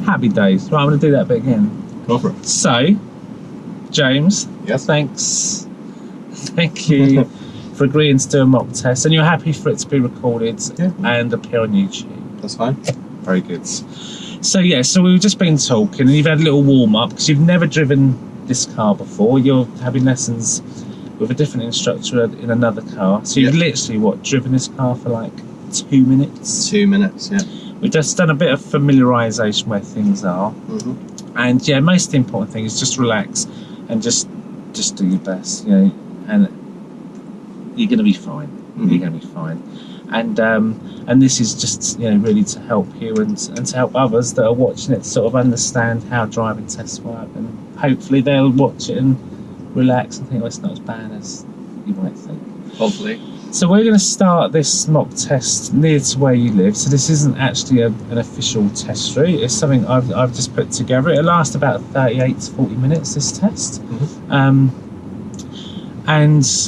Happy days. Right, I'm going to do that bit again. Go for it. So, James, yes. Thank you for agreeing to do a mock test, and you're happy for it to be recorded and appear on YouTube. That's fine. Very good. So yeah, so we've just been talking, and you've had a little warm up because you've never driven this car before. You're having lessons with a different instructor in another car. So you've literally driven this car for like 2 minutes. 2 minutes, yeah. We've just done a bit of familiarisation where things are, and yeah, most important thing is just relax and just do your best, you know, and you're going to be fine. You're going to be fine, and this is just, you know, really to help you and to help others that are watching it sort of understand how driving tests work, and hopefully they'll watch it and relax and think, oh, it's not as bad as you might think. Hopefully. So we're going to start this mock test near to where you live. So this isn't actually an official test route. It's something I've just put together. It'll last about 38 to 40 minutes, this test. And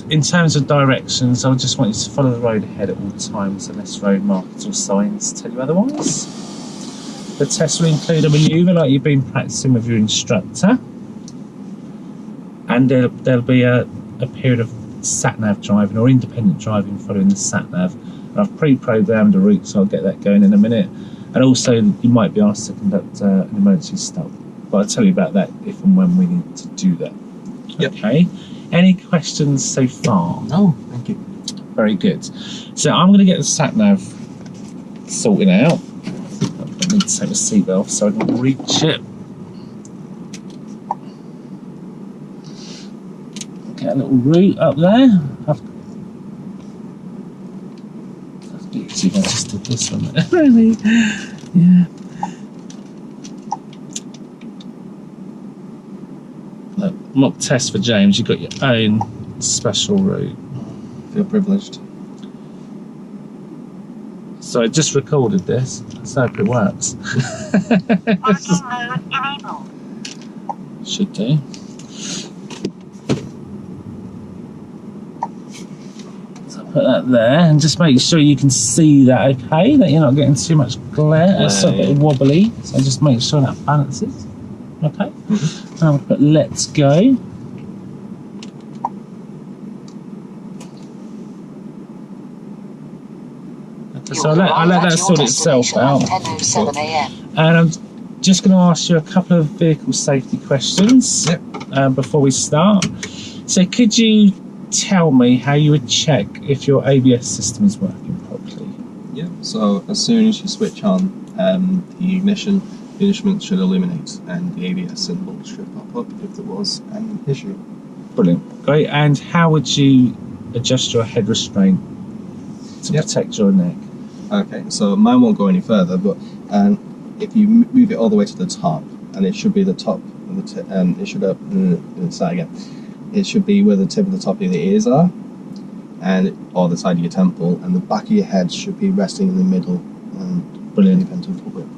in terms of directions, I just want you to follow the road ahead at all times unless road markers or signs tell you otherwise. The test will include a manoeuvre like you've been practicing with your instructor. And there'll be a period of sat-nav driving or independent driving following the sat-nav. And I've pre-programmed a route, so I'll get that going in a minute. And also you might be asked to conduct an emergency stop, but I'll tell you about that if and when we need to do that. Okay, any questions so far? No, thank you. Very good. So I'm going to get the sat-nav sorted out. I need to take the seatbelt off so I can reach it. Get a little route up there. That's easy if I just did this one. Really? Yeah. Look, mock test for James. You've got your own special route. Feel privileged. So I just recorded this. Let's hope it works. Parking mode enabled. Should do. Put that there and just make sure you can see that, okay, that you're not getting too much glare. It's a bit wobbly, so just make sure that balances. Okay, now I'm going to put let's go. Okay, so I'll let that sort itself out. And I'm just going to ask you a couple of vehicle safety questions before we start. So could you tell me how you would check if your ABS system is working properly? Yeah, so as soon as you switch on the ignition, the instrument should illuminate and the ABS symbol should pop up if there was an issue. Brilliant, great. And how would you adjust your head restraint to protect your neck? Okay, so mine won't go any further, but if you move it all the way to the top, and it should be the top of the tip, and it should start again. It should be where the tip of the top of the ears are, or the side of your temple, and the back of your head should be resting in the middle. Brilliant.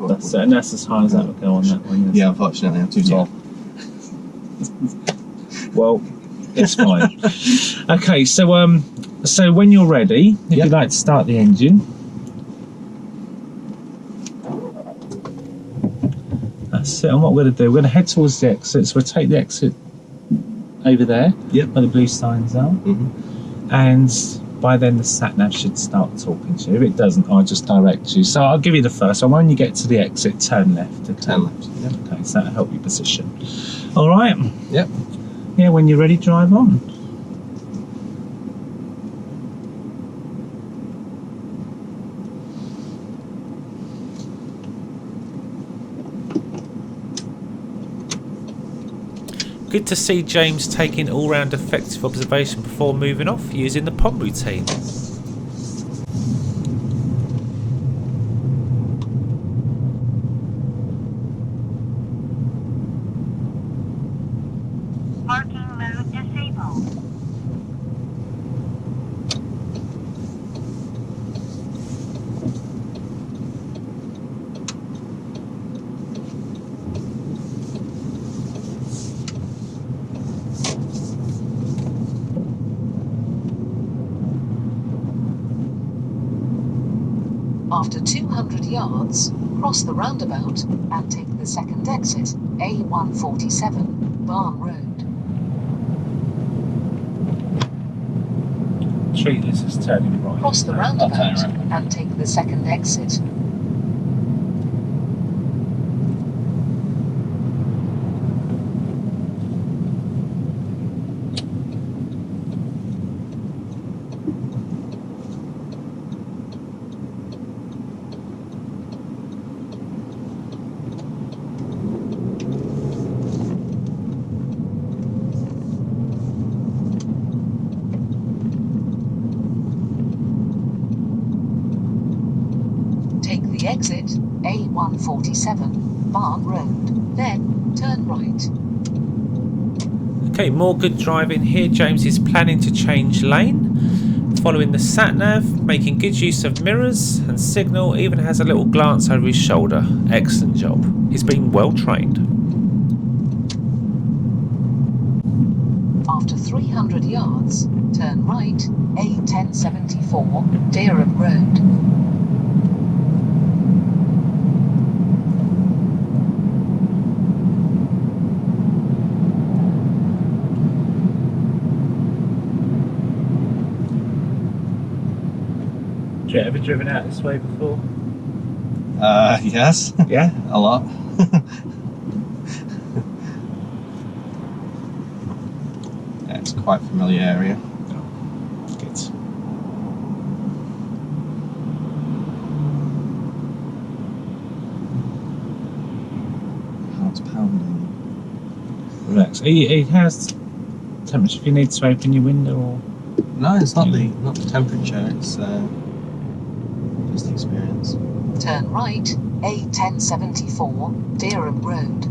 That's it, and that's as high as that would go on that one. Yeah, unfortunately, I'm too tall. Well, it's fine. Okay, so when you're ready, if you'd like to start the engine. That's it. And what we're going to do, we're going to head towards the exit. So we'll take the exit over there, where the blue signs are, and by then the sat-nav should start talking to you. If it doesn't, I'll just direct you. So I'll give you the first one. When you get to the exit, turn left. Okay? Turn left. Okay, so that'll help you position. All right. Yep. Yeah, when you're ready, drive on. Good to see James taking all-round effective observation before moving off using the POM routine. Parking mode disabled. After 200 yards, Cross the roundabout and take the second exit, A147, Barn Road. Treat this as turning right. Cross the I'll turn roundabout around. and take the second exit. Take the exit, A147, Barn Road, then turn right. Okay, more good driving here. James is planning to change lane, following the sat-nav, making good use of mirrors and signal, even has a little glance over his shoulder. Excellent job. He's been well trained. After 300 yards, turn right, A1074, Dereham Road. Have you ever driven out this way before? Yes, Yeah. a lot. Yeah, it's quite a familiar area. Good. Heart's pounding. Relax. He has temperature if you need to open your window or... No, it's not the temperature. It's just the experience. Turn right, A1074, Dereham Road.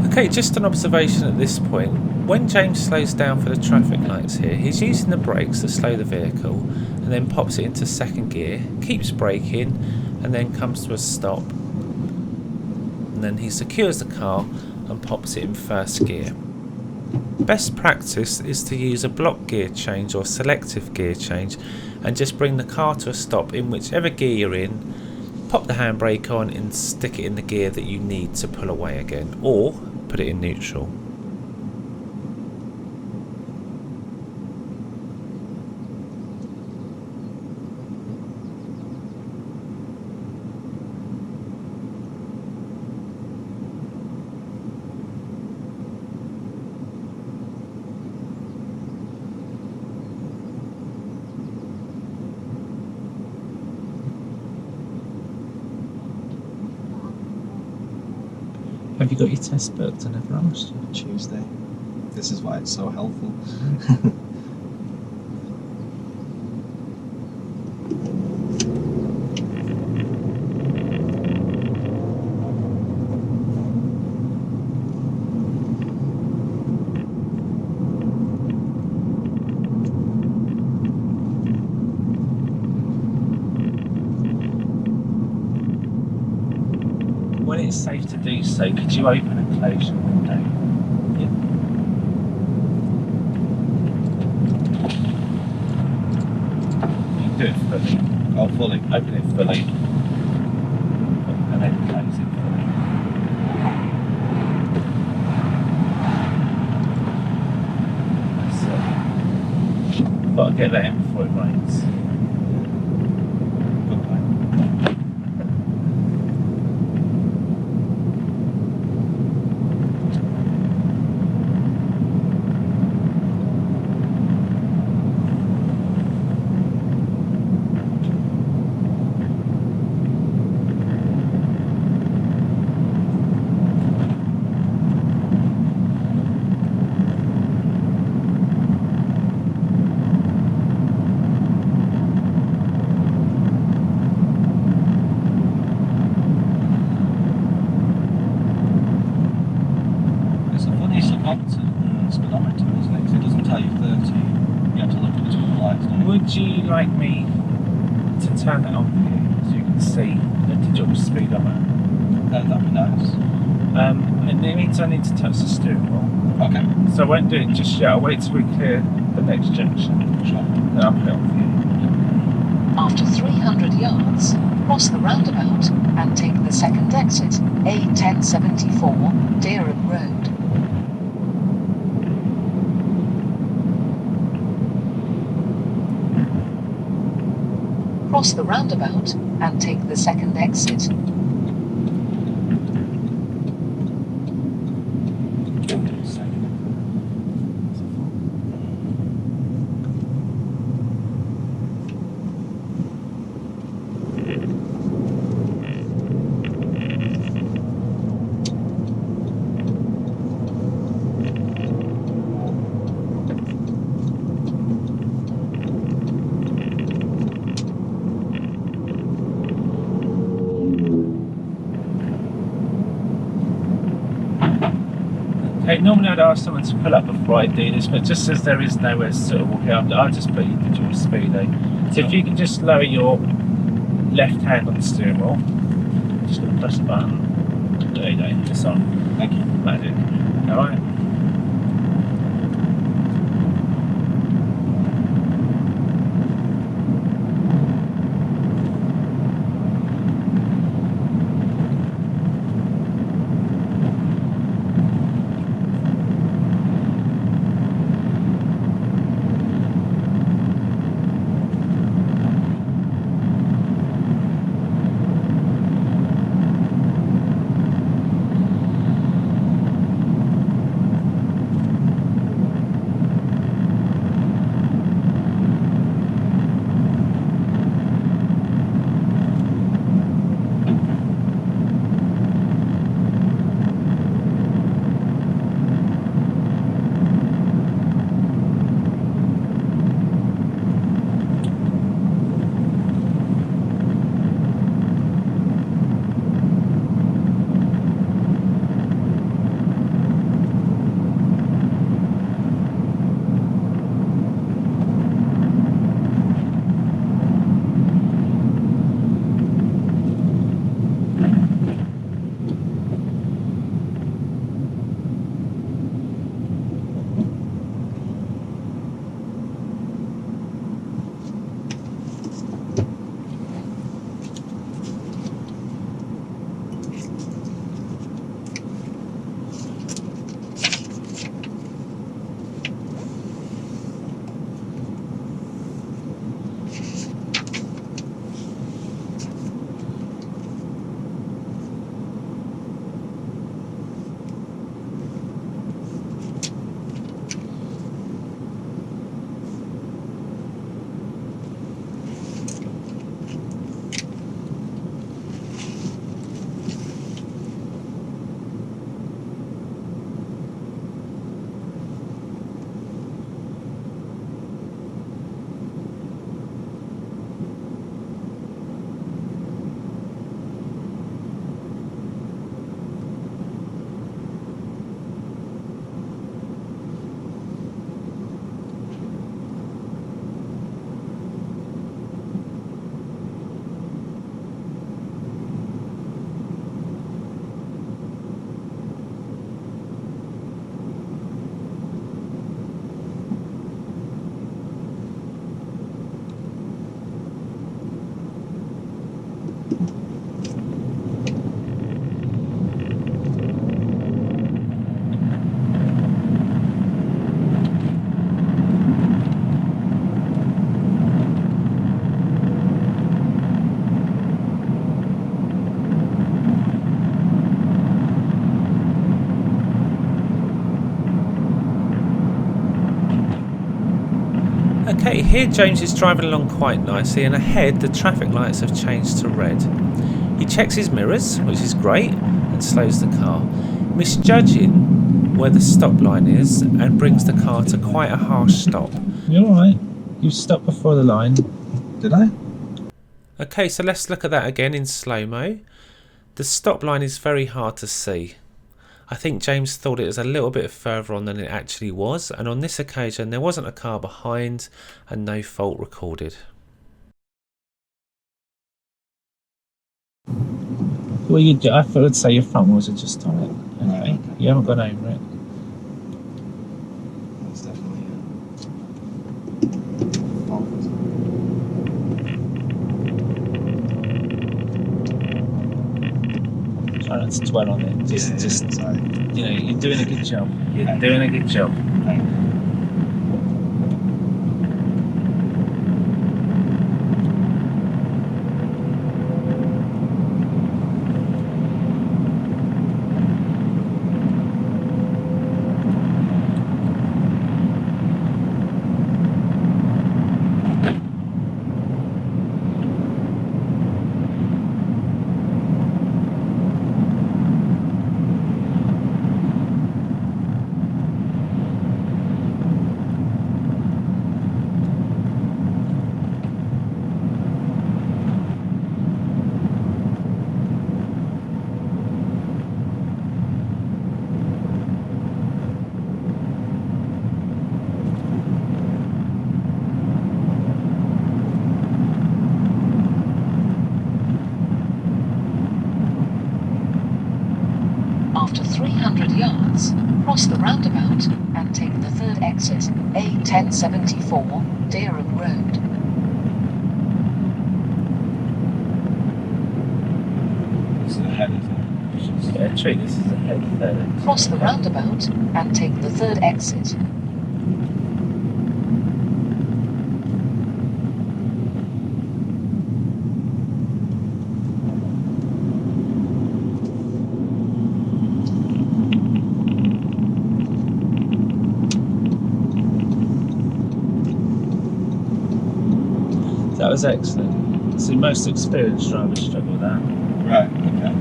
Okay, just an observation at this point. When James slows down for the traffic lights here, he's using the brakes to slow the vehicle and then pops it into second gear, keeps braking and then comes to a stop. And then he secures the car and pops it in first gear. Best practice is to use a block gear change or selective gear change and just bring the car to a stop in whichever gear you're in. Pop the handbrake on and stick it in the gear that you need to pull away again, or put it in neutral. Have you got your test booked? I never asked you. Tuesday. This is why it's so helpful. When it's safe to do so, could you open and close your window? Yeah. You can do it fully. Oh, fully. Open it fully. And then close it fully. So, got to get that in before it rains. Good plan. so you can see the digital speed I'm at. That'd be nice. And it means I need to touch the steering wheel. Okay. So I won't do it just yet. I'll wait till we clear the next junction. Sure. Then I'll put it on for you. After 300 yards, cross the roundabout and take the second exit, A1074, Deerham Road. Cross the roundabout and take the second exit. Okay, normally I'd ask someone to pull up before I do this, but just as there is nowhere to sort of walk out, I'll just put your digital speedo. So if you can just lower your left hand on the steering wheel, just going to press the button. There you go, it's on. Thank you. Magic. Alright. Okay, here James is driving along quite nicely, and ahead the traffic lights have changed to red. He checks his mirrors, which is great, and slows the car, misjudging where the stop line is and brings the car to quite a harsh stop. You're alright. You stopped before the line. Did I? Okay, so let's look at that again in slow-mo. The stop line is very hard to see. I think James thought it was a little bit further on than it actually was, and on this occasion there wasn't a car behind and no fault recorded. Well, I would say your front wheels are just on it. Right, Okay. okay. You haven't gone over it. That's definitely fault. Try not to dwell on it. Just sorry. you know, you're doing a good job. You're Thank doing a good job. Thank you. After 300 yards, cross the roundabout and take the third exit, A1074, Dereham Road. This is ahead, isn't it? Yeah, treat this as a head third. Cross the roundabout and take the third exit. That was excellent. See, most experienced drivers struggle with that. Right, okay.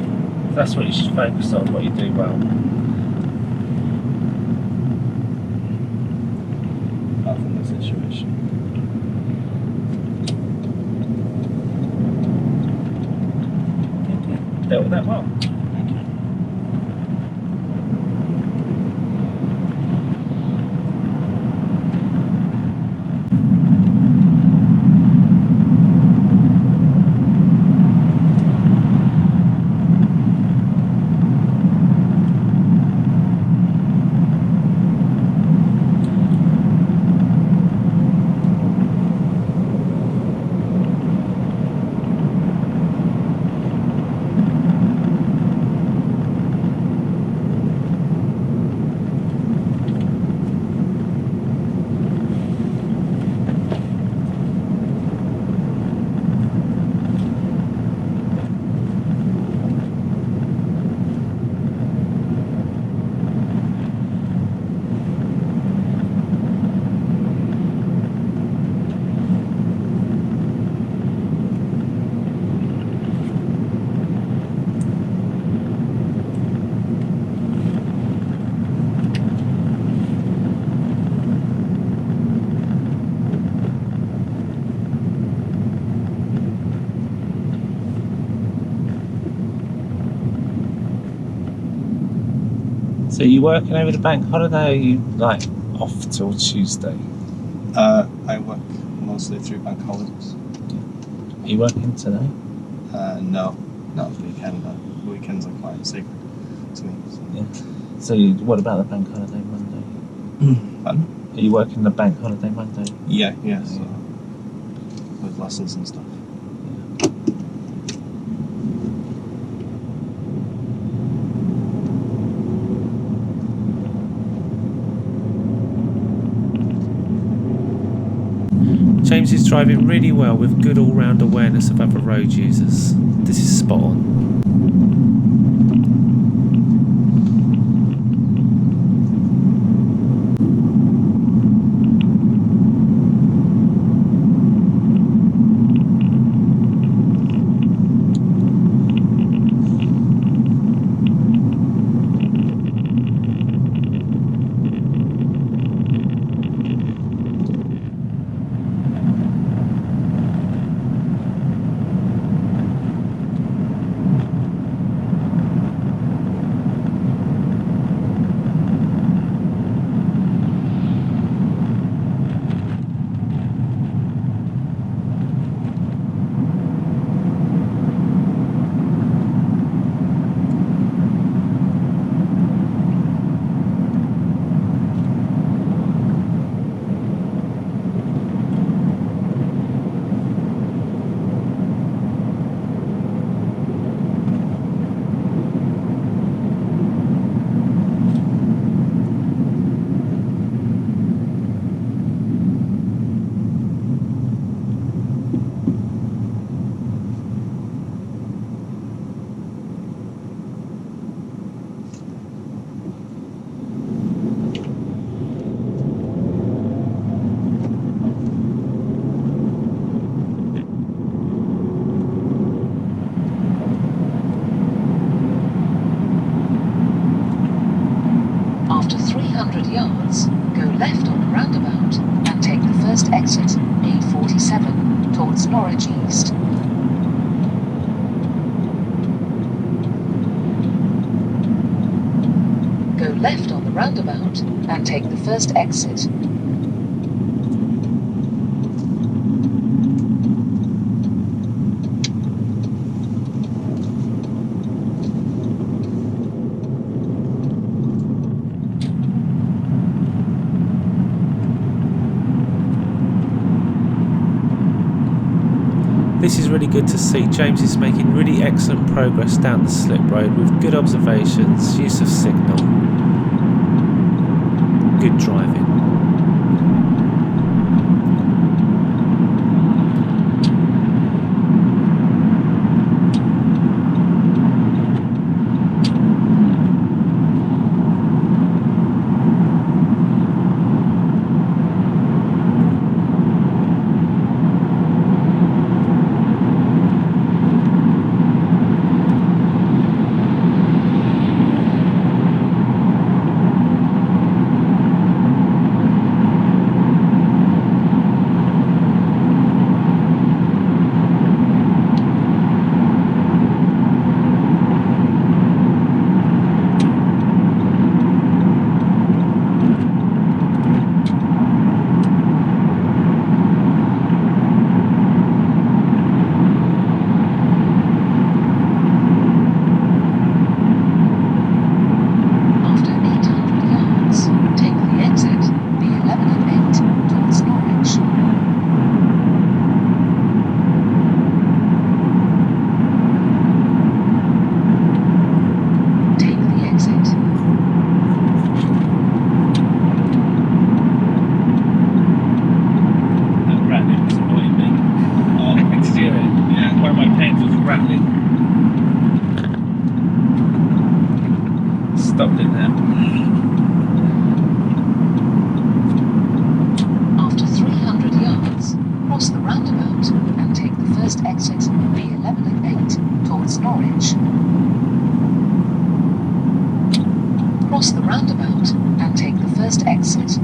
That's what you should focus on, what you do well. Apart from the situation. Dealt with that well. Thank you. So you working over the bank holiday, or are you like off till Tuesday? I work mostly through bank holidays. Are you working today? No, not the weekend, but weekends are quite sacred to me. So. Yeah. So what about the bank holiday Monday? Pardon? Are you working the bank holiday Monday? Yeah, so with lessons and stuff. James is driving really well with good all-round awareness of other road users. This is spot on. 300 yards, go left on the roundabout and take the first exit, A47, towards Norwich East. Go left on the roundabout and take the first exit. This is really good to see. James is making really excellent progress down the slip road with good observations, use of signal, good driving. Stopped it there. After 300 yards, cross the roundabout and take the first exit, B11 and 8, towards Norwich. Cross the roundabout and take the first exit.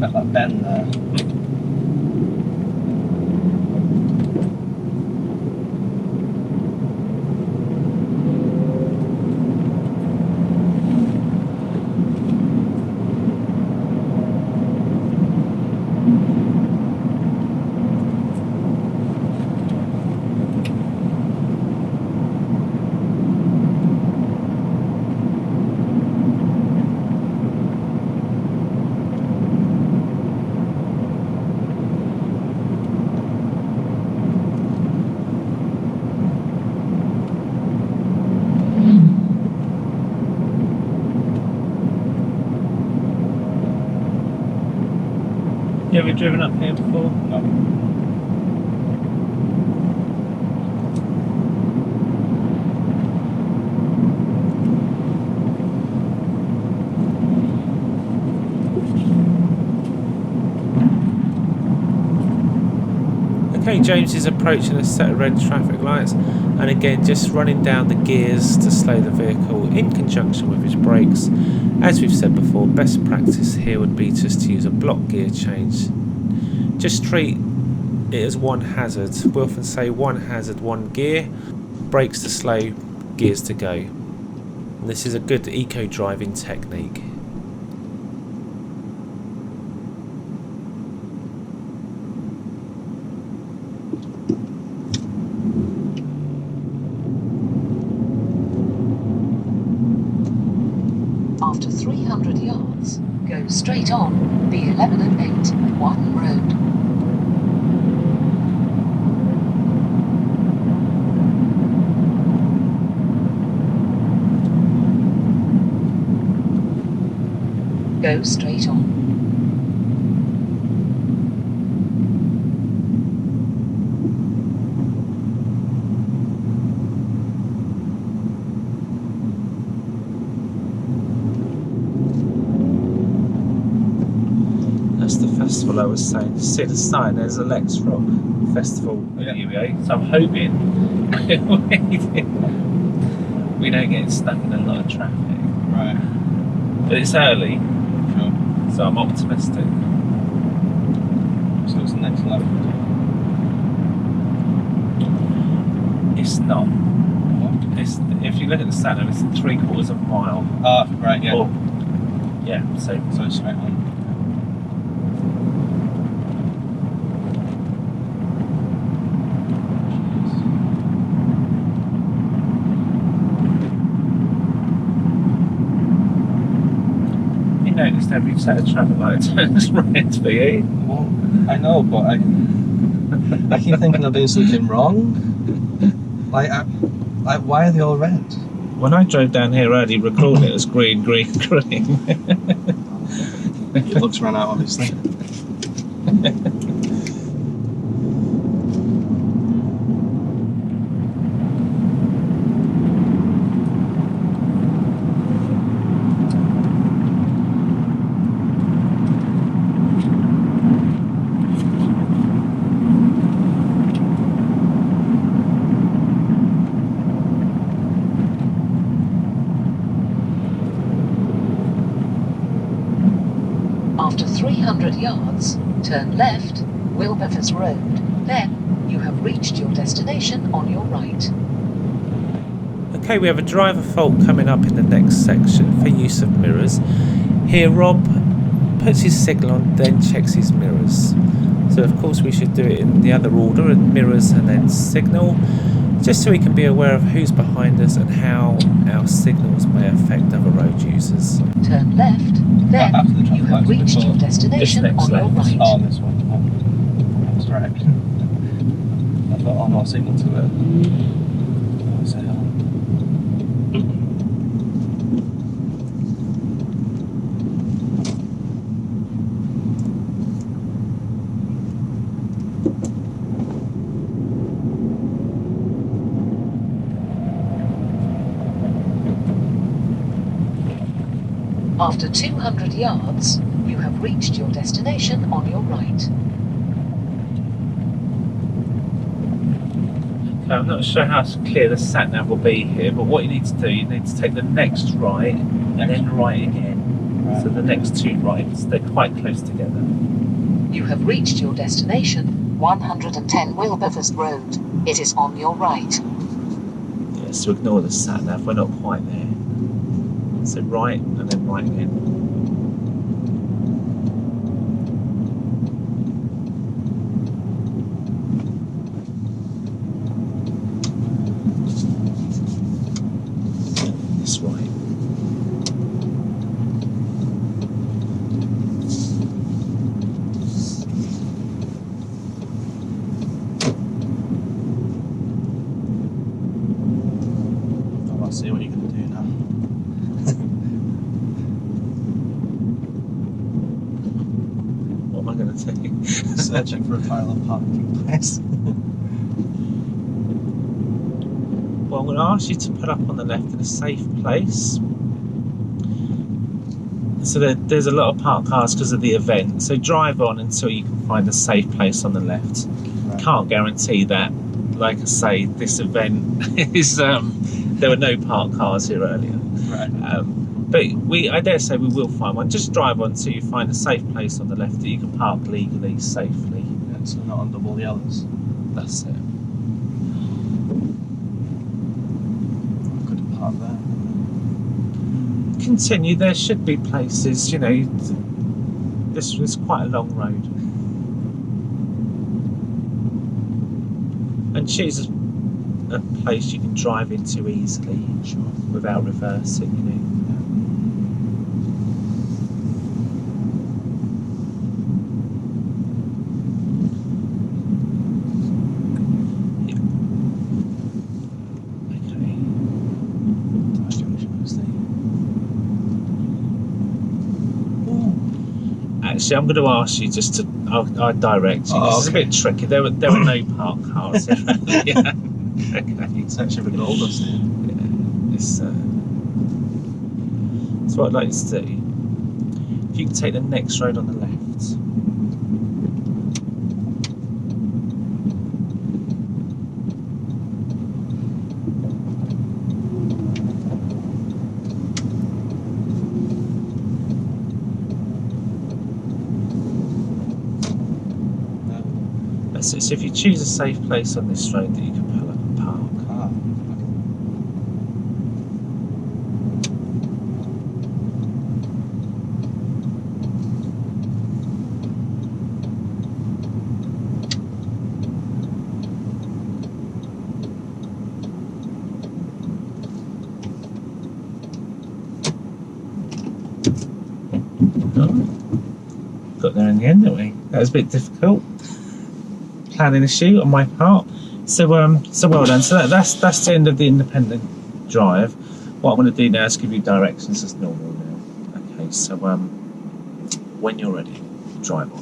That bend there. Yeah, we've driven up here before. No. Okay, James is approaching a set of red traffic lights, and again just running down the gears to slow the vehicle in conjunction with his brakes. As we've said before, best practice here would be just to use a block gear change. Just treat it as one hazard. We often say one hazard, one gear, brakes to slow, gears to go. And this is a good eco driving technique. After 300 yards, go straight on B11 and 8, 1 road. Go straight on. festival I was saying, to see the sign, there's a Lex Rock festival at UEA, so I'm hoping we don't get stuck in a lot of traffic. Right. But it's early, Sure. so I'm optimistic. So it's the next left. It's not. What? It's, if you look at the sat-nav, it's 3/4 of a mile. Ah, right, yeah. Or, yeah, so So it's straight on. you noticed every set of traffic light turns red for you. Well, I know, but I keep thinking I'm doing something wrong. Like, why are they all red? When I drove down here early, recording it was green, green, green. Your looks ran out, obviously. After 300 yards, turn left, Wilberforce Road. Then you have reached your destination on your right. Okay, we have a driver fault coming up in the next section for use of mirrors. Here Rob puts his signal on, then checks his mirrors. So of course we should do it in the other order, and mirrors and then signal, just so we can be aware of who's behind us and how our signals may affect other road users. Turn left, then After the traffic you have lights reached before. your destination This next on your left. right. Oh, this one. Oh, that's right. I thought, oh no, signal to it. What's the hell? After 200 yards, you have reached your destination on your right. Okay, I'm not sure how clear the sat-nav will be here, but what you need to do, you need to take the next right and then right again. Right. So the next two rights, they're quite close together. You have reached your destination, 110 Wilberforce Road. It is on your right. Yeah, so ignore the sat-nav, we're not quite there. So right and then right again. This right. Oh, I see what you're going to do now. What am I going to do? Searching for a parallel parking place. Well, I'm going to ask you to put up on the left in a safe place. So there's a lot of parked cars because of the event. So drive on until you can find a safe place on the left. Right. Can't guarantee that. Like I say, this event is there were no parked cars here earlier. Right. But I dare say we will find one. Just drive on until you find a safe place on the left that you can park legally, safely. Yeah, so not on double yellows. That's it. Could have parked there. Continue. There should be places. You know, this was quite a long road. And choose a place you can drive into easily, Sure. without reversing. You know. Actually, I'm going to ask you just to. I'll direct you. Oh, It's a bit tricky. There were no parked cars here. Yeah. Okay. It's actually a bit older, so Yeah. It's what I'd like you to do. If you can take the next road on the left. So if you choose a safe place on this road that you can pull up and park. Ah, Got there in the end, didn't we? That was a bit difficult. Planning a shoot on my part. So well done. So that's the end of the independent drive. What I'm going to do now is give you directions as normal now. Okay, so when you're ready, drive on.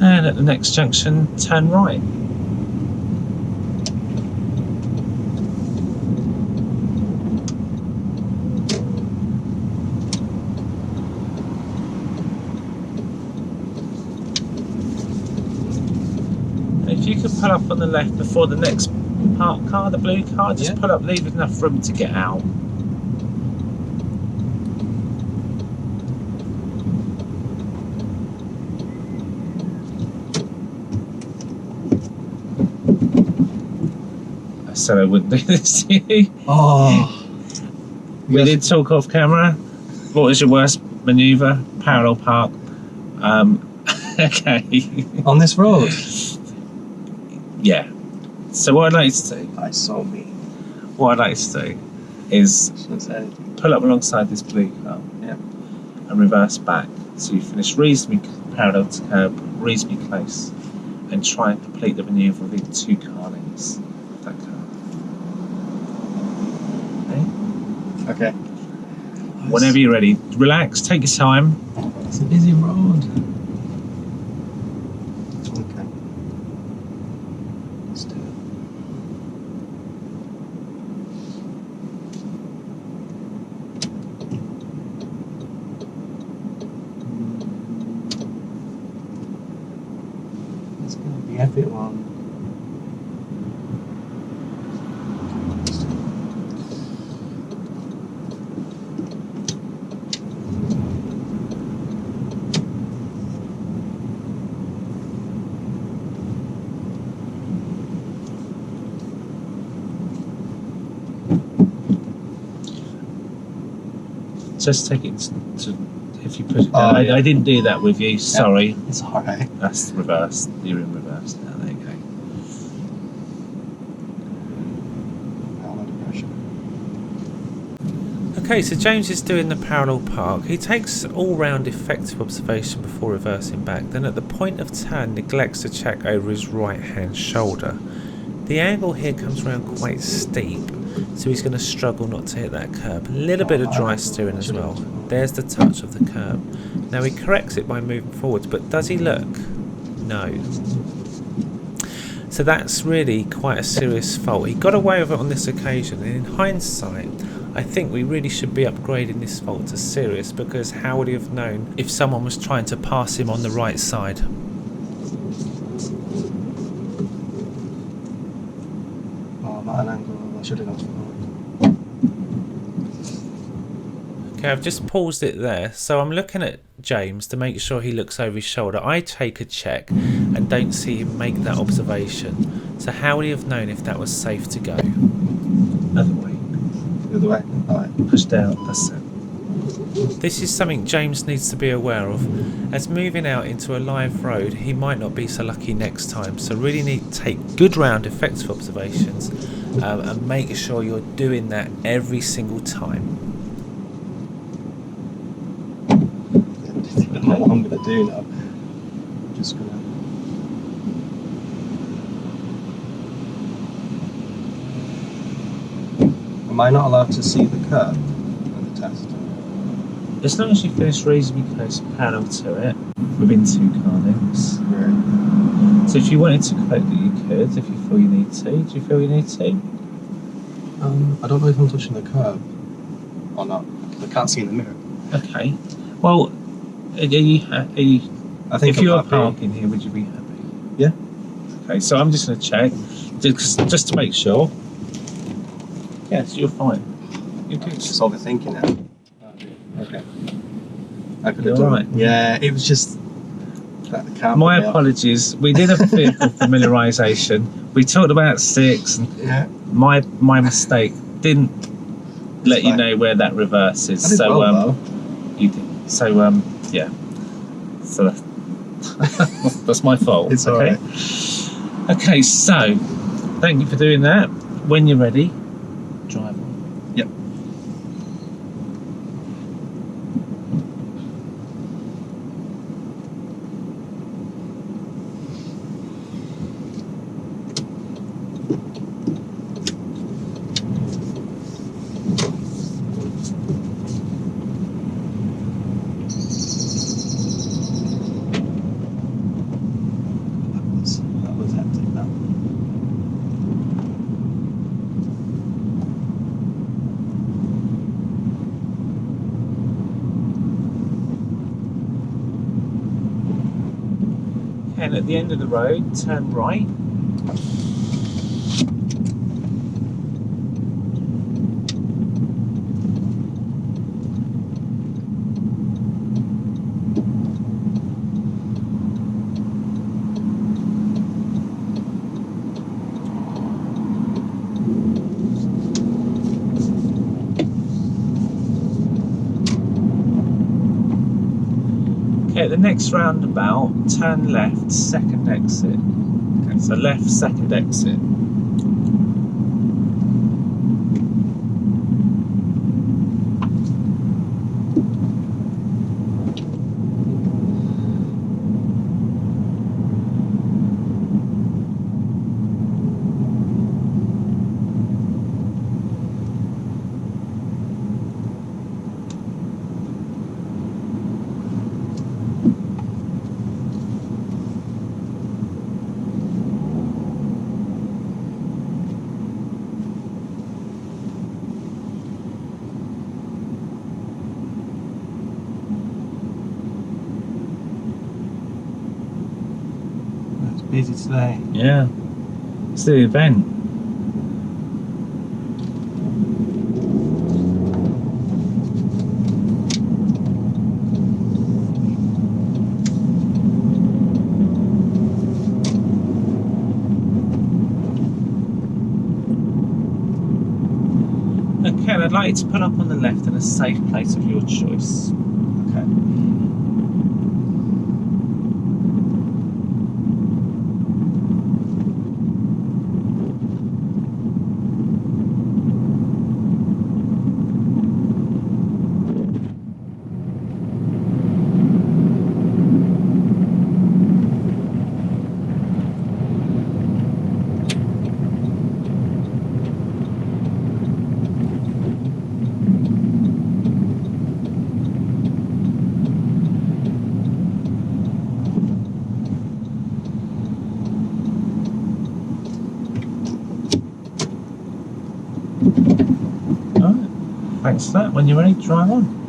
And at the next junction, turn right. If you could pull up on the left before the next parked car, the blue car, just pull up, leave enough room to get out. I said I wouldn't do this to you. oh. We did talk off camera. What was your worst manoeuvre? Parallel park. Okay. On this road? Yeah. So what I'd like to do, I saw me. what I'd like to do is Shouldn't say anything. pull up alongside this blue car. Yeah. And reverse back. So you finish reasonably parallel to curb, reasonably close, and try and complete the manoeuvre within 2 car lengths of that car. Okay? Okay. Whenever you're ready, relax, take your time. It's a busy road. Okay. Let's do it. It's gonna be a bit long. Just take it to if you put it Oh, down. yeah. I didn't do that with you, sorry. It's alright. That's reversed. You're in reverse now, there you go. I'm under pressure. Okay, so James is doing the parallel park. He takes all-round effective observation before reversing back, then at the point of turn neglects to check over his right-hand shoulder. The angle here comes around quite steep, so he's going to struggle not to hit that curb. A little bit of dry steering as well. There's the touch of the curb. Now he corrects it by moving forwards, but does he look? No. So that's really quite a serious fault. He got away with it on this occasion, and in hindsight, I think we really should be upgrading this fault to serious, because how would he have known if someone was trying to pass him on the right side? Oh, I'm at an angle. I should have gone forward. Okay, I've just paused it there, so I'm looking at James to make sure he looks over his shoulder. I take a check and don't see him make that observation. So how would he have known if that was safe to go? Other way. The other way? Alright. Push down, that's it. This is something James needs to be aware of. As moving out into a live road, he might not be so lucky next time, so really need to take good round effective observations and make sure you're doing that every single time. I don't know what I'm going to do now. I'm just going to... Am I not allowed to see the curb on the test? As long as you finish reasonably close parallel to it, within 2 car lengths. Right. So if you wanted to correct it, you could, if you feel you need to. Do you feel you need to? I don't know if I'm touching the curb or not. I can't see in the mirror. Okay. Well, are you I think if I'm you were happy. parking here, would you be happy? Okay, so I'm just going to check just to make sure. Yes, you're fine. You're good. Just overthinking it. Okay. I could You're have done right. Yeah, it was just. My apologies. We did a vehicle familiarisation. We talked about 6. And Yeah. my mistake. Didn't let you fine. know where that reverse is. I did So well, though. you did. So yeah. So that's my fault. It's okay. alright. Okay. So thank you for doing that. When you're ready, drive on. Yep. That was hectic. That. And at the end of the road, turn right. Okay, at the next roundabout, turn left, second exit. Okay, so left, second exit. It's busy today. Yeah, it's the event. Okay, and I'd like you to pull up on the left in a safe place of your choice. Okay. Alright, thanks for that. When you're ready, drive on.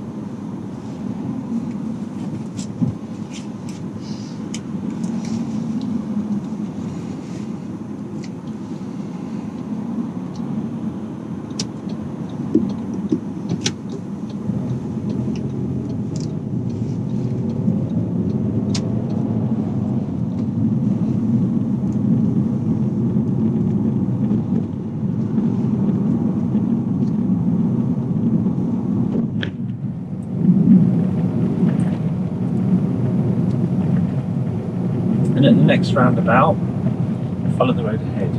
And at the next roundabout, follow the road ahead.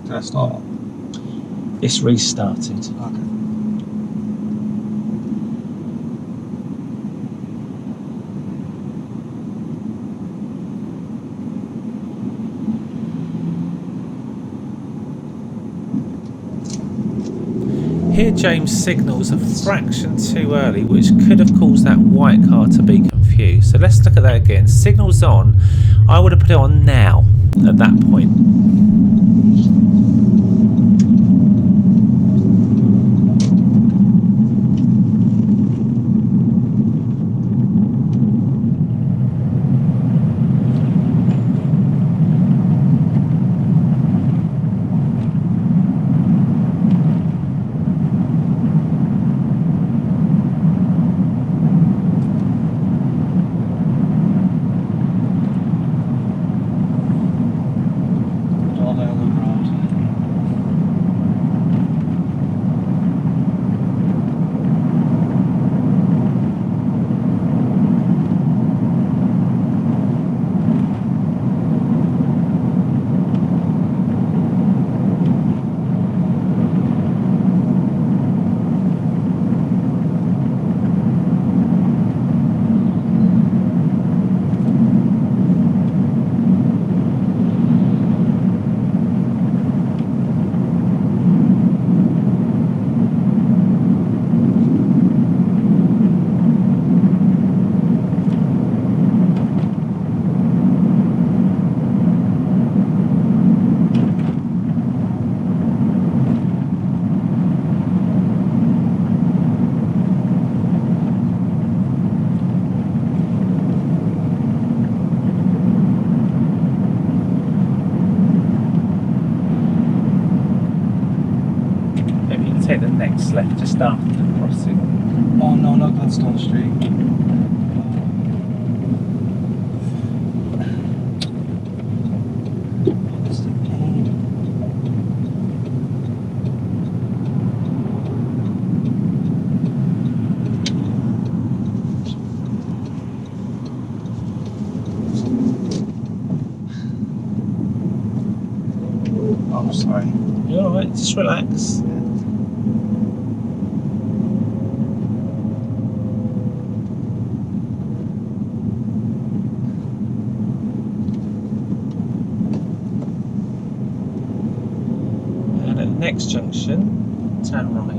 Can I start? It's restarted. Okay. here James signals a fraction too early, which could have caused that white car to be confused. So let's look at that again. Signals on. I would have put it on now at that point. Take the next left just after the crossing. Oh no, not Gladstone Street. What's the name? Oh, sorry. You're alright, just relax. Next junction, turn right.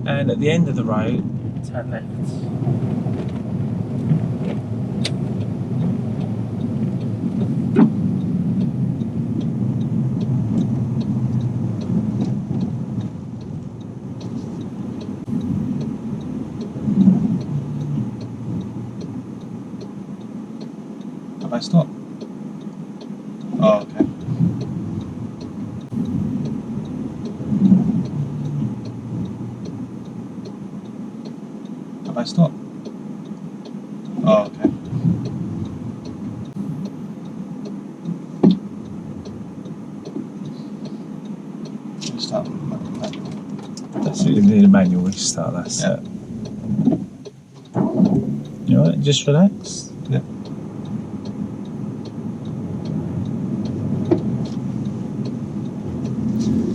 And at the end of the road, turn left. Have I stopped? Oh, okay. Have I stopped? Oh, okay. Start manual. That's it, you need a manual restart, that's it. You alright, just relax? Yeah.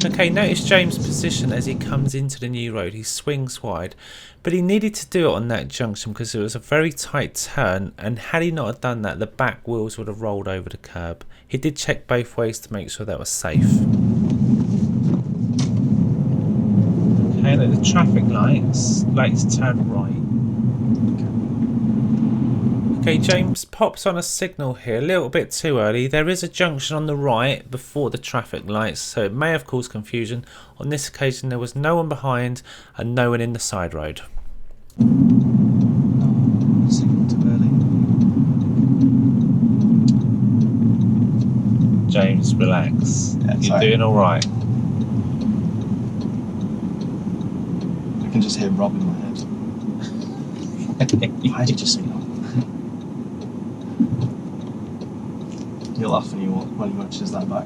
Okay, notice James' position as he comes into the new road. He swings wide, but he needed to do it on that junction because it was a very tight turn, and had he not have done that, the back wheels would have rolled over the curb. He did check both ways to make sure that was safe. Okay, and at the traffic lights, turn right. Okay, James pops on a signal here a little bit too early. There is a junction on the right before the traffic lights, so it may have caused confusion. On this occasion there was no one behind and no one in the side road. No, signal too early. James, relax. Yeah, You're sorry. doing alright. I can just hear Rob in my head. Why did you signal? He'll laugh when he watches that back.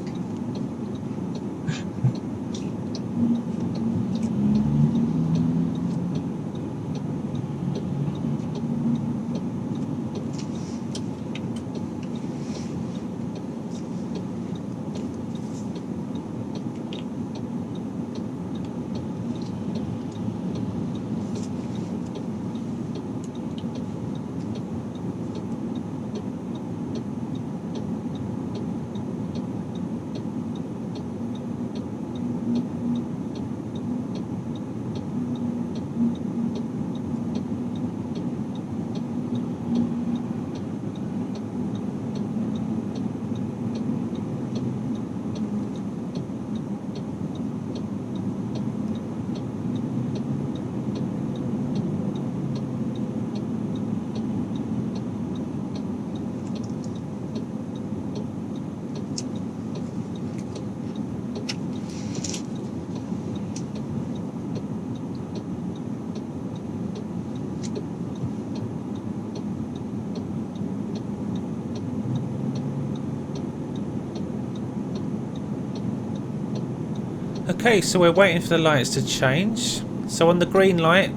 Okay, so we're waiting for the lights to change. So on the green light,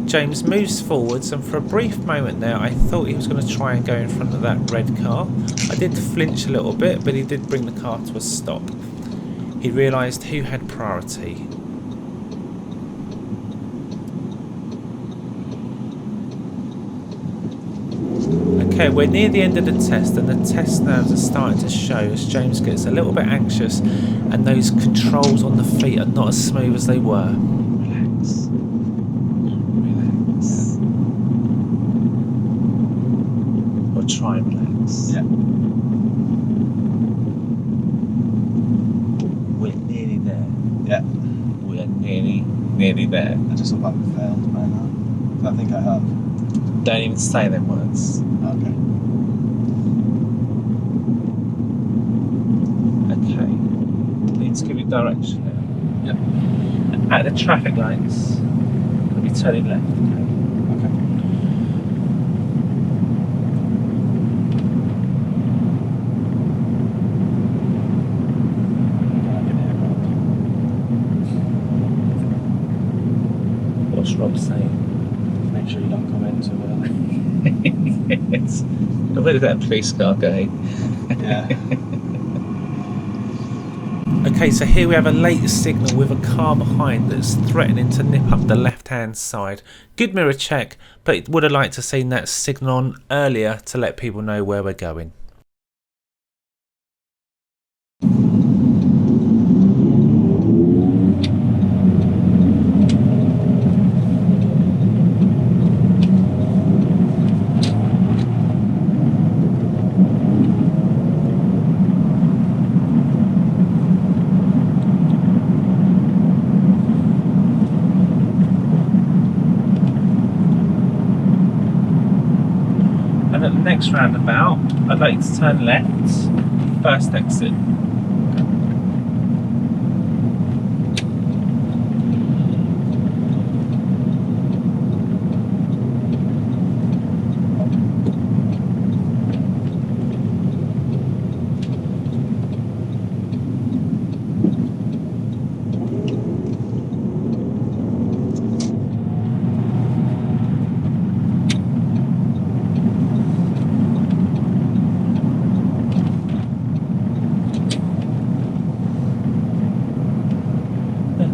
James moves forwards, and for a brief moment there I thought he was going to try and go in front of that red car. I did flinch a little bit, but he did bring the car to a stop. He realised who had priority. Okay, we're near the end of the test, and the test nerves are starting to show as James gets a little bit anxious and those controls on the feet are not as smooth as they were. Relax. Relax. Or try and relax. Yeah. We're nearly there. Yeah. We're nearly there. I just hope I've failed by now. I think I have. Don't even say them words. Okay. Okay. Need to give you direction now. Yep. At the traffic lights, you'll be turning left. Okay. What's Rob saying? Make sure you don't come in too early. Yes. Where did that police car go? Yeah. Okay, so here we have a late signal with a car behind that's threatening to nip up the left-hand side. Good mirror check, but would have liked to have seen that signal on earlier to let people know where we're going. Next roundabout, I'd like you to turn left, first exit.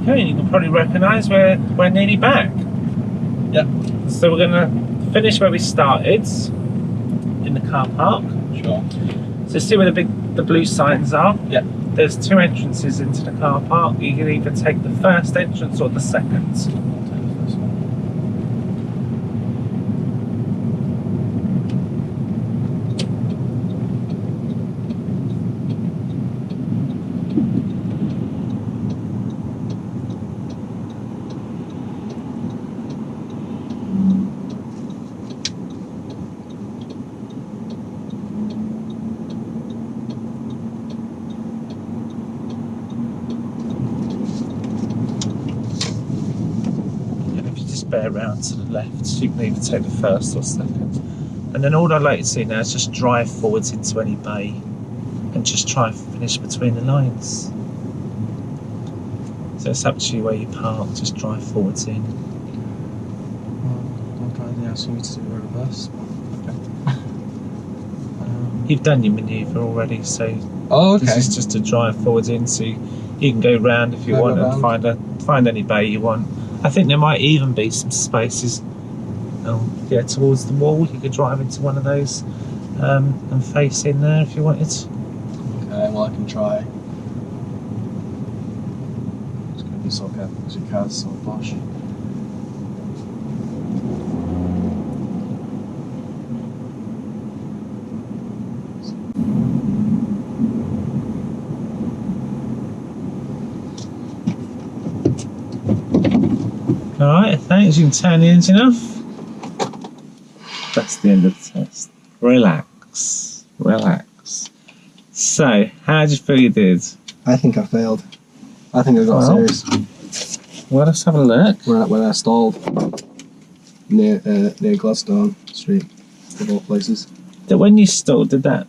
Okay, you can probably recognise we're nearly back. Yep. So we're going to finish where we started, in the car park. Sure. So see where the blue signs are? Yep. There's two entrances into the car park. You can either take the first entrance or the second. I'll take the first one. Bear round to the left, so you can either take the first or second. And then all I'd like you to see now is just drive forwards into any bay and just try and finish between the lines. So it's up to you where you park, just drive forwards in. Well, I'm trying to ask you to do a reverse. You've done your manoeuvre already, so Oh, okay. this is just to drive forwards in, so you can go round if you want and find any bay you want. I think there might even be some spaces towards the wall. You could drive into one of those and face in there if you wanted. Okay, well I can try. It's going to be so careful because your car's so posh. Alright, thanks. You can turn the engine off. That's the end of the test. Relax. Relax. So, how did you feel you did? I think I failed. I think I got serious. Well, let's have a look. When I stalled near Gladstone Street, of all places. When you stalled, did that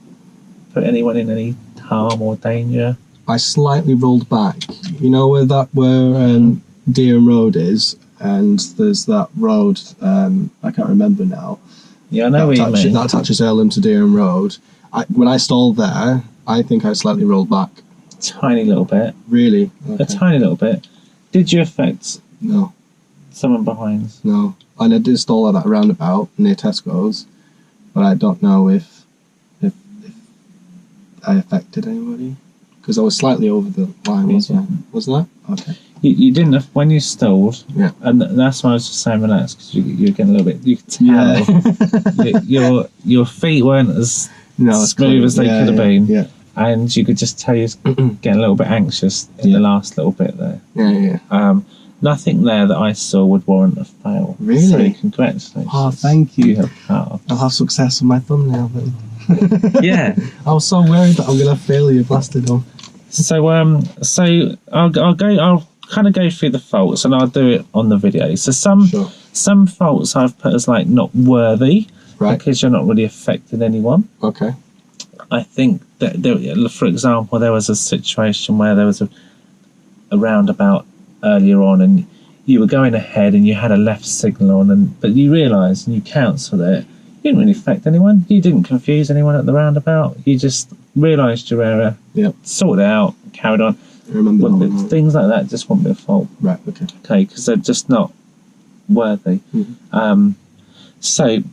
put anyone in any harm or danger? I slightly rolled back. You know where Deerham Road is, and there's that road. I can't remember now. Yeah, I know what you mean. That touches Earlham to Deerham Road. When I stalled there, I think I slightly rolled back. Tiny little bit. Really? Okay. A tiny little bit. Did you affect No. someone behind? No. And I did stall at that roundabout near Tesco's, but I don't know if I affected anybody. Because I was slightly over the line, wasn't I? Okay. You didn't have, when you stalled, Yeah. and that's why I was just saying relax, because you're getting a little bit, you could tell your feet weren't as smooth as they could have been, Yeah. and you could just tell you're getting a little bit anxious in the last little bit there. Yeah. Nothing there that I saw would warrant a fail. Really? So congratulations. Oh, thank you. You have passed. I'll have success on my thumbnail then. Yeah. I was so worried that I'm gonna fail you blasted on. So I'll kind of go through the faults, and I'll do it on the video. So some faults I've put as like not worthy, right? Because you're not really affecting anyone. Okay. I think that for example, there was a situation where there was a roundabout earlier on, and you were going ahead and you had a left signal on, but you realised and you cancelled it. You didn't really affect anyone. You didn't confuse anyone at the roundabout. You just realised your error, sorted it out, carried on. I remember things like that just won't be a fault. Right, okay. Okay, because they're just not worthy. Mm-hmm. So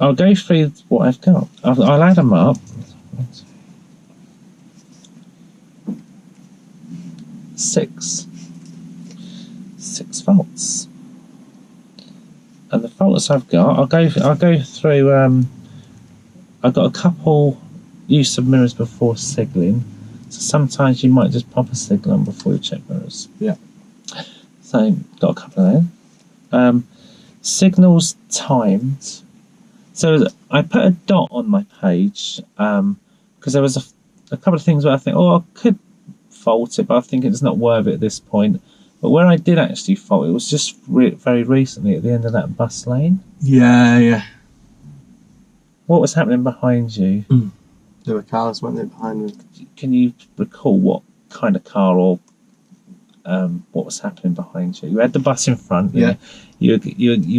I'll go through what I've got. I'll add them up. 6 faults. And the faults I've got, I'll go through. I've got a couple use of mirrors before signalling. So sometimes you might just pop a signal on before you check mirrors. Yeah. So got a couple of them. Signals timed. So I put a dot on my page because there was a couple of things where I think, I could fault it, but I think it's not worth it at this point. But where I did actually fault it was just very recently at the end of that bus lane. Yeah. What was happening behind you? There were cars, weren't they, behind me? Can you recall what kind of car or what was happening behind you? You had the bus in front. Yeah. You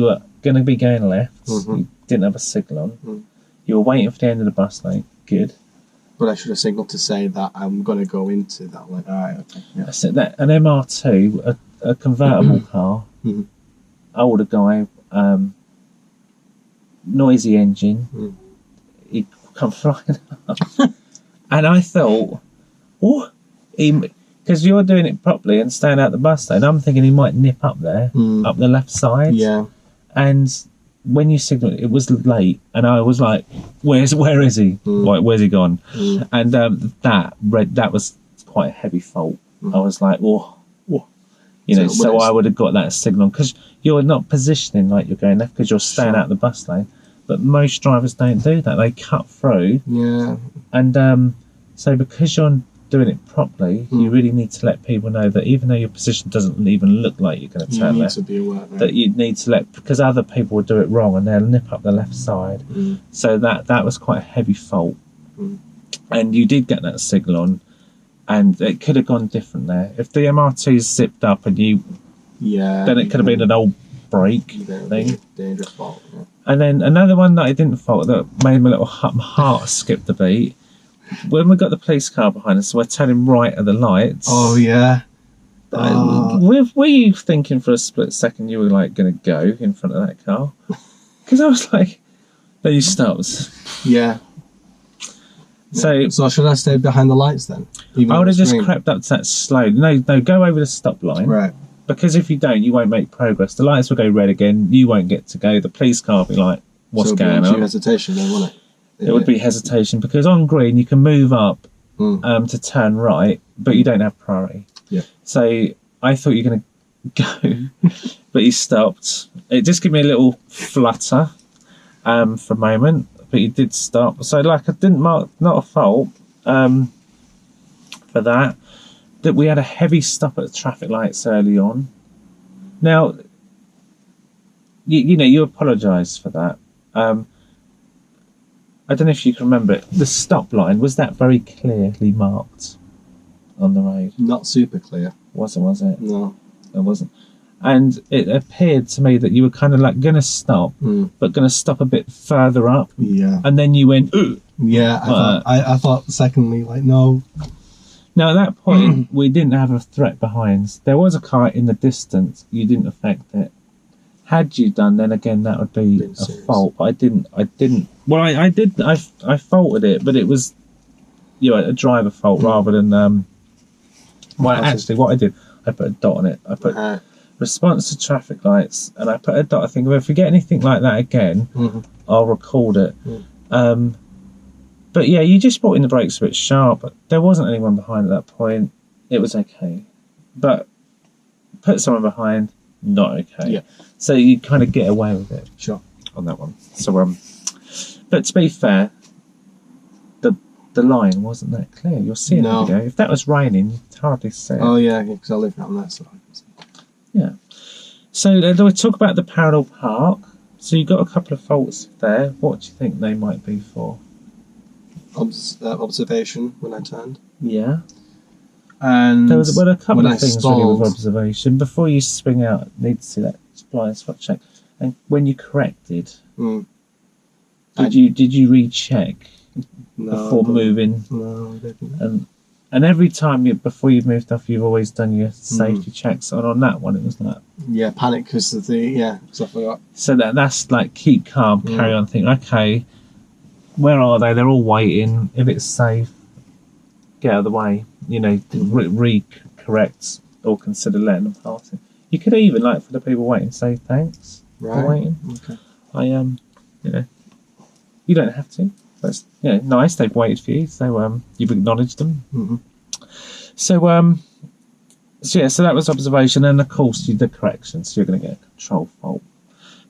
were going to be going left. Mm-hmm. You didn't have a signal on. You were waiting for the end of the bus lane. Good. But I should have signalled to say that I'm going to go into that lane. All right, okay. Yeah. I said that an MR2, a convertible car, older guy, noisy engine. He'd come flying up, and I thought, because you're doing it properly and staying out the bus lane, I'm thinking he might nip up there, up the left side. Yeah. And when you signalled, it was late, and I was like, where is he? Like, where's he gone? And that was quite a heavy fault. I was like, so I would have got that signal, because you're not positioning like you're going left, because you're staying out the bus lane. But most drivers don't do that. They cut through. Yeah. And so because you're doing it properly, you really need to let people know that even though your position doesn't even look like you're going to turn left, to be aware, right? that you need to because other people will do it wrong and they'll nip up the left side. So that was quite a heavy fault. And you did get that signal on, and it could have gone different there. If the MR2 zipped up and then it could have been an old brake thing. Dangerous fault. Yeah. And then another one that I didn't fault that made my little heart skip the beat. When we got the police car behind us, so we're turning right at the lights. Oh yeah. Were you thinking for a split second you were like going to go in front of that car? Because I was like, then you stopped. Yeah. So should I stay behind the lights then? I would have just crept up to that slow. No, go over the stop line. Right. Because if you don't, you won't make progress. The lights will go red again. You won't get to go. The police car will be like, what's going on? Hesitation then, won't it? It would be hesitation, because on green you can move up to turn right, but you don't have priority. Yeah. So I thought you were going to go, but you stopped. It just gave me a little flutter for a moment, but you did stop. So I didn't mark, not a fault for that. That we had a heavy stop at the traffic lights early on. Now, you apologised for that. I don't know if you can remember it. The stop line, was that very clearly marked? on the road. Not super clear. Was it? No. It wasn't. And it appeared to me that you were kind of like going to stop, but going to stop a bit further up. Yeah. And then you went, ooh. Yeah, I thought secondly, like, no. Now, at that point, we didn't have a threat behind. There was a car in the distance. You didn't affect it. Had you done, then again, that would be a fault. But I didn't. Well, I did. I faulted it, but it was, a driver fault rather than. Well, actually, what I did, I put a dot on it. I put response to traffic lights, and I put a dot. I think if we get anything like that again, I'll record it. But yeah, you just brought in the brakes a bit sharp. There wasn't anyone behind at that point. It was okay, but put someone behind, not okay. Yeah. So you kind of get away with it. Sure. On that one. So but to be fair, the line wasn't that clear. You'll see in the video. If that was raining, you'd hardly see it. Oh yeah, because I live on that side. Yeah. So we talk about the parallel park. So you've got a couple of faults there. What do you think they might be for? Observation when I turned. Yeah. And there were a couple of things stalled, really with observation. Before you swing out, need to see that blind spot check. And when you corrected, did you recheck before moving? No, I didn't. And every time before you've moved off, you've always done your safety checks. And on that one, it was like panic because of because I forgot. So that's like keep calm, carry on, think okay, where are they? They're all waiting. If it's safe, get out of the way. Re-correct or consider letting them pass it. You could even, like, for the people waiting, say thanks for waiting. Okay. You don't have to. But it's nice they've waited for you, so you've acknowledged them. So so that was observation, and of course you did correction, so you're going to get a control fault.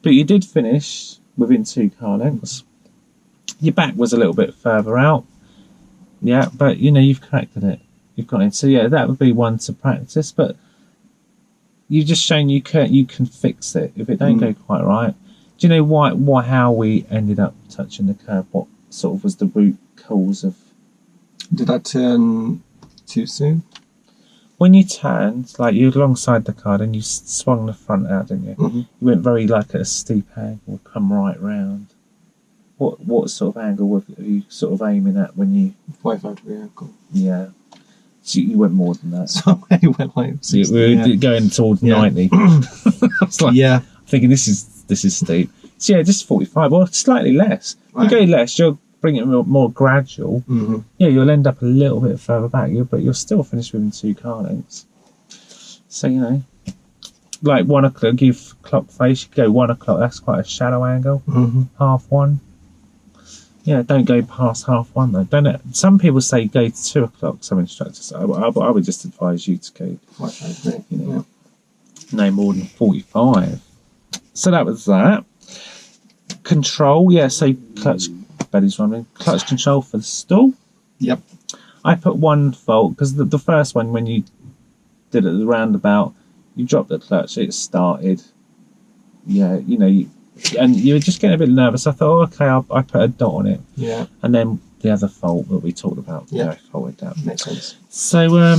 But you did finish within 2 car lengths. Your back was a little bit further out. Yeah, but you've corrected it. You've got it. So yeah, that would be one to practice. But you've just shown you can fix it if it don't go quite right. Do you know how we ended up touching the curb? What sort of was the root cause of? Did I turn too soon? When you turned, like you were alongside the car, and you swung the front out, didn't you? You went very at a steep angle, come right round. What sort of angle were you sort of aiming at when you? 45-degree angle. Yeah. So you went more than that. So I went like 60, we were going towards 90. I was like, thinking this is steep. So yeah, just 45 or slightly less. Right. You go less, you'll bring it more gradual. Yeah, you'll end up a little bit further back, but you'll still finish within 2 car lengths. So like 1 o'clock, give clock face. You go 1 o'clock. That's quite a shallow angle. 1:30. Yeah, don't go past 1:30 though. Don't. Some people say go to 2 o'clock. Some instructors. I would just advise you to go. No more than 45. So that was that. Control. Yeah. So clutch. Betty's running. Clutch control for the stall. Yep. I put 1 fault because the first one when you did it at the roundabout, you dropped the clutch. It started. Yeah. And you were just getting a bit nervous. I thought, okay, I put a dot on it. Yeah. And then the other fault that we talked about, I faulted that. Makes sense. So,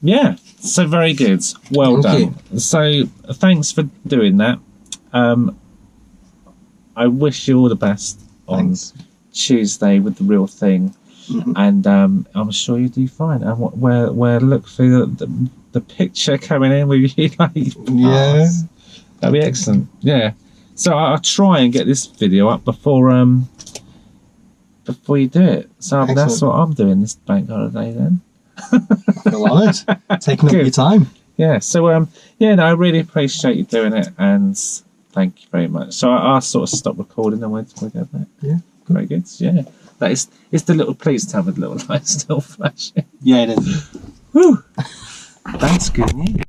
yeah. So very good. Well done. So thanks for doing that. I wish you all the best on Tuesday with the real thing, and I'm sure you do fine. And where look through the picture coming in with you, that'd be excellent. Yeah. So I'll try and get this video up before you do it. So that's what I'm doing this bank holiday then. I feel honoured. Taking up your time. Yeah. So I really appreciate you doing it, and thank you very much. So I'll sort of stop recording and we'll go back. Yeah. Very good. Yeah. That is. It's the little. Please tell me the little light still flashing. Yeah, it is. Woo. That's good news.